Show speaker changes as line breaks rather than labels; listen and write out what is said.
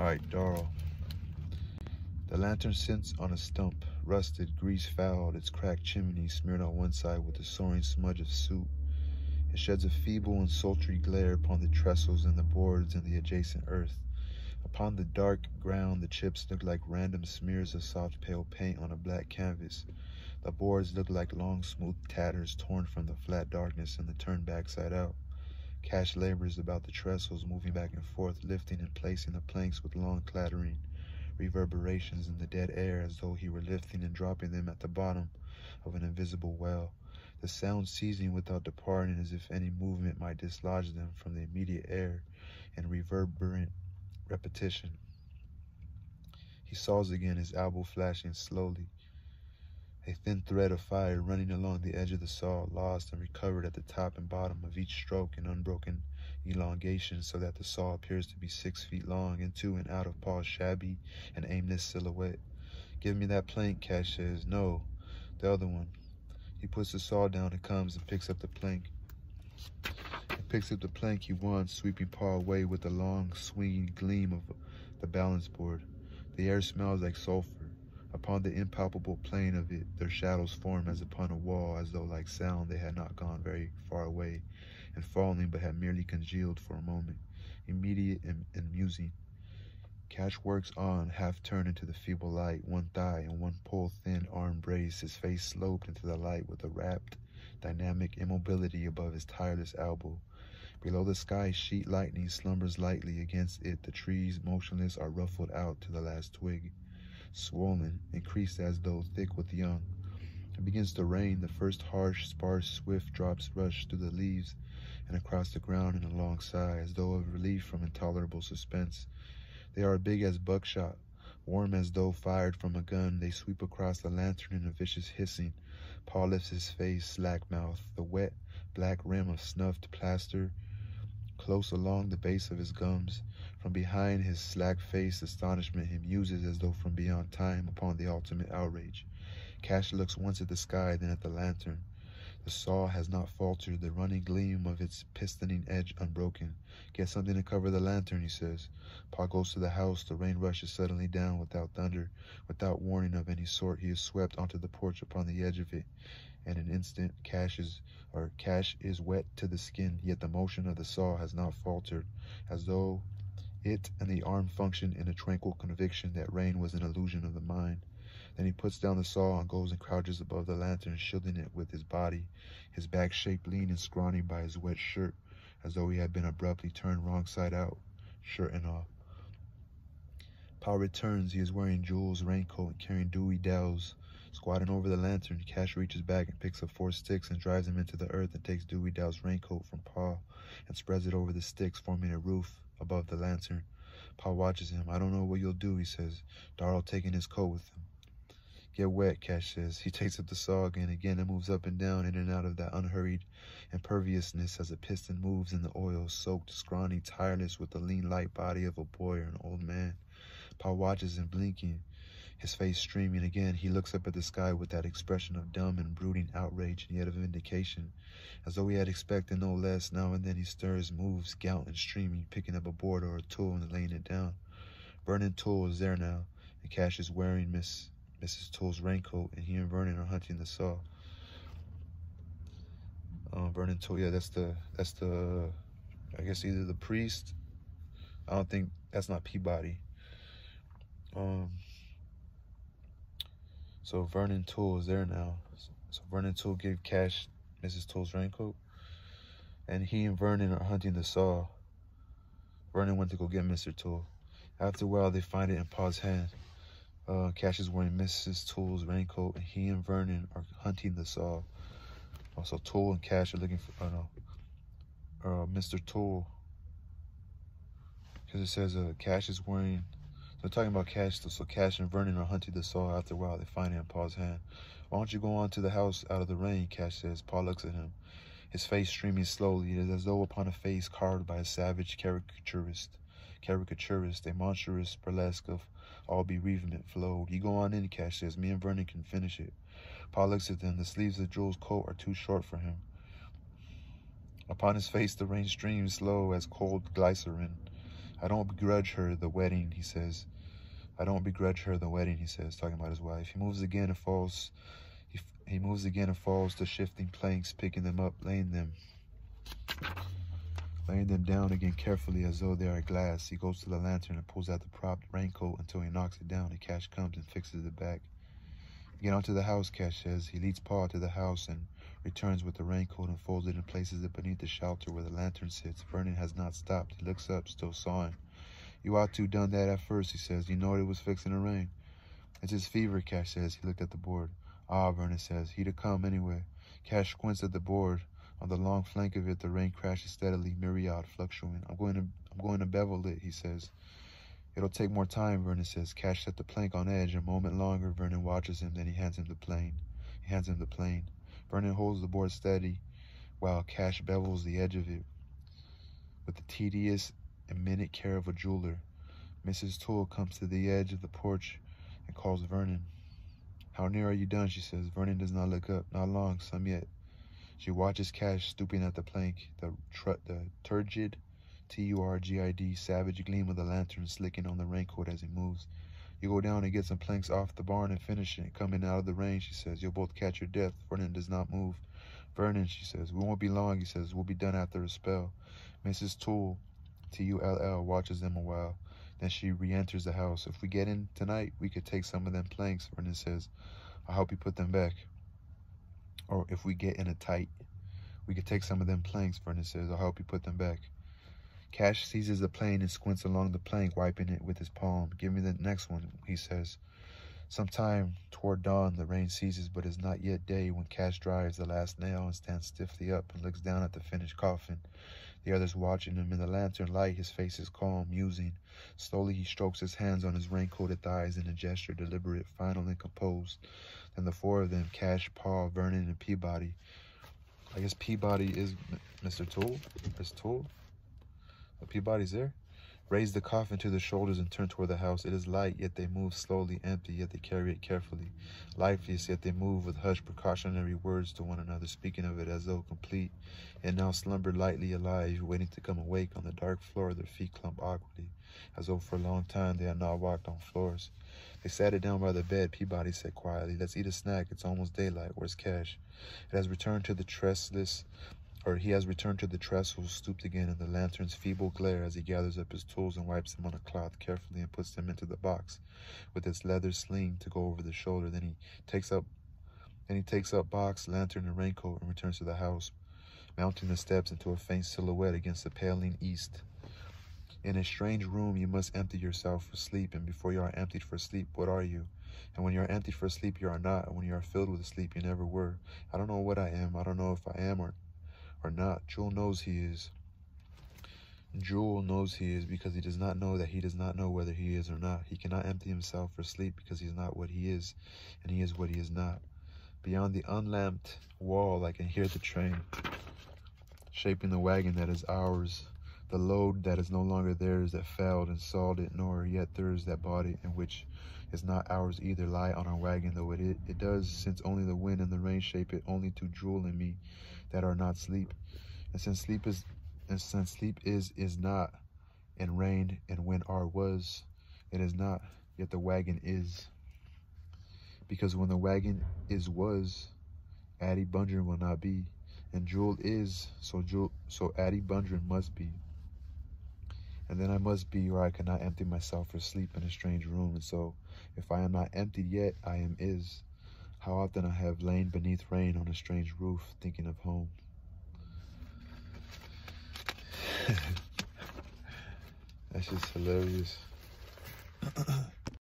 Alright, Darl. The lantern sits on a stump, rusted, grease-fouled, its cracked chimney smeared on one side with a soaring smudge of soot. It sheds a feeble and sultry glare upon the trestles and the boards and the adjacent earth. Upon the dark ground, the chips look like random smears of soft pale paint on a black canvas. The boards look like long, smooth tatters torn from the flat darkness and the turned backside out. Cash labors about the trestles, moving back and forth, lifting and placing the planks with long clattering reverberations in the dead air, as though he were lifting and dropping them at the bottom of an invisible well, the sound ceasing without departing, as if any movement might dislodge them from the immediate air in reverberant repetition. He saws again, his elbow flashing slowly, a thin thread of fire running along the edge of the saw, lost and recovered at the top and bottom of each stroke in unbroken elongation, so that the saw appears to be 6 feet long, into and out of Paul's shabby and aimless silhouette. "Give me that plank," Cash says. "No, the other one." He puts the saw down and comes and picks up the plank. He wants, sweeping Paul away with the long, swinging gleam of the balance board. The air smells like sulfur. Upon the impalpable plane of it, their shadows form as upon a wall, as though like sound they had not gone very far away and falling, but had merely congealed for a moment, immediate and musing. Cash works on, half turned into the feeble light, one thigh and one pull-thin arm braced, his face sloped into the light with a rapt, dynamic immobility above his tireless elbow. Below, the sky sheet lightning slumbers lightly against it. The trees, motionless, are ruffled out to the last twig, swollen, increased as though thick with young. It begins to rain. The first harsh, sparse, swift drops rush through the leaves and across the ground in a long sigh, as though of relief from intolerable suspense. They are big as buckshot, warm as though fired from a gun. They sweep across the lantern in a vicious hissing. Paul lifts his face, slack-mouthed, the wet, black rim of snuffed plaster close along the base of his gums. From behind his slack face, astonishment he muses as though from beyond time upon the ultimate outrage. Cash looks once at the sky, then at the lantern. The saw has not faltered, the running gleam of its pistoning edge unbroken. "Get something to cover the lantern," he says. Paul goes to the house. The rain rushes suddenly down without thunder, without warning of any sort. He is swept onto the porch upon the edge of it. In an instant, Cash is wet to the skin, yet the motion of the saw has not faltered, as though it and the arm functioned in a tranquil conviction that rain was an illusion of the mind. Then he puts down the saw and goes and crouches above the lantern, shielding it with his body, his back shaped lean and scrawny by his wet shirt, as though he had been abruptly turned wrong side out, shirt and all. Paul returns. He is wearing Jules' raincoat and carrying Dewey Dow's. Squatting over the lantern, Cash reaches back and picks up 4 sticks and drives them into the earth, and takes Dewey Dow's raincoat from Paul and spreads it over the sticks, forming a roof above the lantern. Paul watches him. "I don't know what you'll do," he says, Darl taking his coat with him. "Get wet," Cash says. He takes up the saw again. Again it moves up and down, in and out of that unhurried imperviousness as a piston moves in the oil, soaked, scrawny, tireless, with the lean, light body of a boy or an old man. Paul watches him, blinking, his face streaming. Again he looks up at the sky with that expression of dumb and brooding outrage, and yet of vindication, as though he had expected no less. Now and then he stirs, moves, gout and streaming, picking up a board or a tool and laying it down. Vernon Toole is there now, and Cash is wearing Mrs. Toole's raincoat, and he and Vernon are hunting the saw. Vernon Toole, yeah, that's the, I guess either the priest. I don't think, that's not Peabody. So Vernon Toole is there now. So Vernon Toole gave Cash Mrs. Toole's raincoat, and he and Vernon are hunting the saw. Vernon went to go get Mr. Toole. After a while, they find it in Paul's hand. Cash is wearing Mrs. Toole's raincoat, and he and Vernon are hunting the saw. Also, Toole and Cash are looking for, Mr. Toole. Because it says Cash is wearing, so talking about Cash, so Cash and Vernon are hunting the saw. After a while, they find it in Paul's hand. "Why don't you go on to the house out of the rain?" Cash says. Paul looks at him, his face streaming slowly. It is as though upon a face carved by a savage caricaturist, a monstrous burlesque of all bereavement flowed. "You go on in," Cash says. "Me and Vernon can finish it." Paul looks at them. The sleeves of Jules' coat are too short for him. Upon his face the rain streams slow as cold glycerin. I don't begrudge her the wedding, he says. I don't begrudge her the wedding, he says, talking about his wife. He moves again and falls. He moves again and falls to shifting planks, picking them up, laying them down again carefully as though they are glass. He goes to the lantern and pulls out the propped raincoat until he knocks it down, and Cash comes and fixes it back. Get onto the house, Cash says. He leads Paul to the house and returns with the raincoat and folds it and places it beneath the shelter where the lantern sits. Vernon has not stopped. He looks up, still sawing. You ought to done that at first, he says. You know it was fixing to rain. It's his fever, Cash says. He looked at the board. Ah, Vernon says. He'd have come anyway. Cash squints at the board. On the long flank of it, the rain crashes steadily, myriad, fluctuating. I'm going to bevel it, he says. It'll take more time, Vernon says. Cash set the plank on edge. A moment longer, Vernon watches him, then he hands him the plane. Vernon holds the board steady while Cash bevels the edge of it with the tedious and minute care of a jeweler. Mrs. Toole comes to the edge of the porch and calls Vernon. How near are you done, she says. Vernon does not look up. Not long, some yet. She watches Cash stooping at the plank, the turgid, T-U-R-G-I-D, savage gleam of the lantern slicking on the raincoat as he moves. You go down and get some planks off the barn and finish it. Coming out of the rain, she says. You'll both catch your death. Vernon does not move. Vernon, she says. We won't be long, he says. We'll be done after a spell. Mrs. Toole, T-U-L-L, watches them a while. Then she re-enters the house. If we get in tonight, we could take some of them planks, Vernon says. I'll help you put them back. Or if we get in a tight, we could take some of them planks, Vernon says. I'll help you put them back. Cash seizes the plane and squints along the plank, wiping it with his palm. Give me the next one, he says. Sometime toward dawn, the rain ceases, but it's not yet day when Cash drives the last nail and stands stiffly up and looks down at the finished coffin. The others watching him in the lantern light. His face is calm, musing. Slowly he strokes his hands on his raincoated thighs in a gesture deliberate, final, and composed. Then the four of them, Cash, Paul, Vernon, and Peabody. I guess Peabody is Mr. Toole. Miss Toole. But Peabody's there. Raise the coffin to their shoulders and turn toward the house. It is light, yet they move slowly, empty, yet they carry it carefully. Lifeless, yet they move with hushed precautionary words to one another, speaking of it as though complete. It now slumbered lightly alive, waiting to come awake. On the dark floor, their feet clumped awkwardly, as though for a long time they had not walked on floors. They sat it down by the bed. Peabody said quietly, let's eat a snack. It's almost daylight. Where's Cash? He has returned to the trestles, stooped again in the lantern's feeble glare as he gathers up his tools and wipes them on a cloth carefully and puts them into the box with its leather sling to go over the shoulder. Then he takes up box, lantern, and raincoat and returns to the house, mounting the steps into a faint silhouette against the paling east. In a strange room, you must empty yourself for sleep, and before you are emptied for sleep, what are you? And when you are emptied for sleep, you are not, and when you are filled with sleep, you never were. I don't know what I am. I don't know if I am or not. Jewel knows he is. Jewel knows he is because he does not know that he does not know whether he is or not. He cannot empty himself for sleep because he is not what he is, and he is what he is not. Beyond the unlamped wall, I can hear the train shaping the wagon that is ours, the load that is no longer theirs, that failed and sold it, nor yet theirs that bought it, and which is not ours either, lie on our wagon, though it does, since only the wind and the rain shape it, only to Jewel and me that are not sleep. And since sleep is not, and rain and wind are was, it is not, yet the wagon is. Because when the wagon is was, Addie Bundren will not be, and Jewel is, so Addie Bundren must be. And then I must be, or I cannot empty myself for sleep in a strange room. And so, if I am not emptied yet, I am is. How often I have lain beneath rain on a strange roof, thinking of home. That's just hilarious.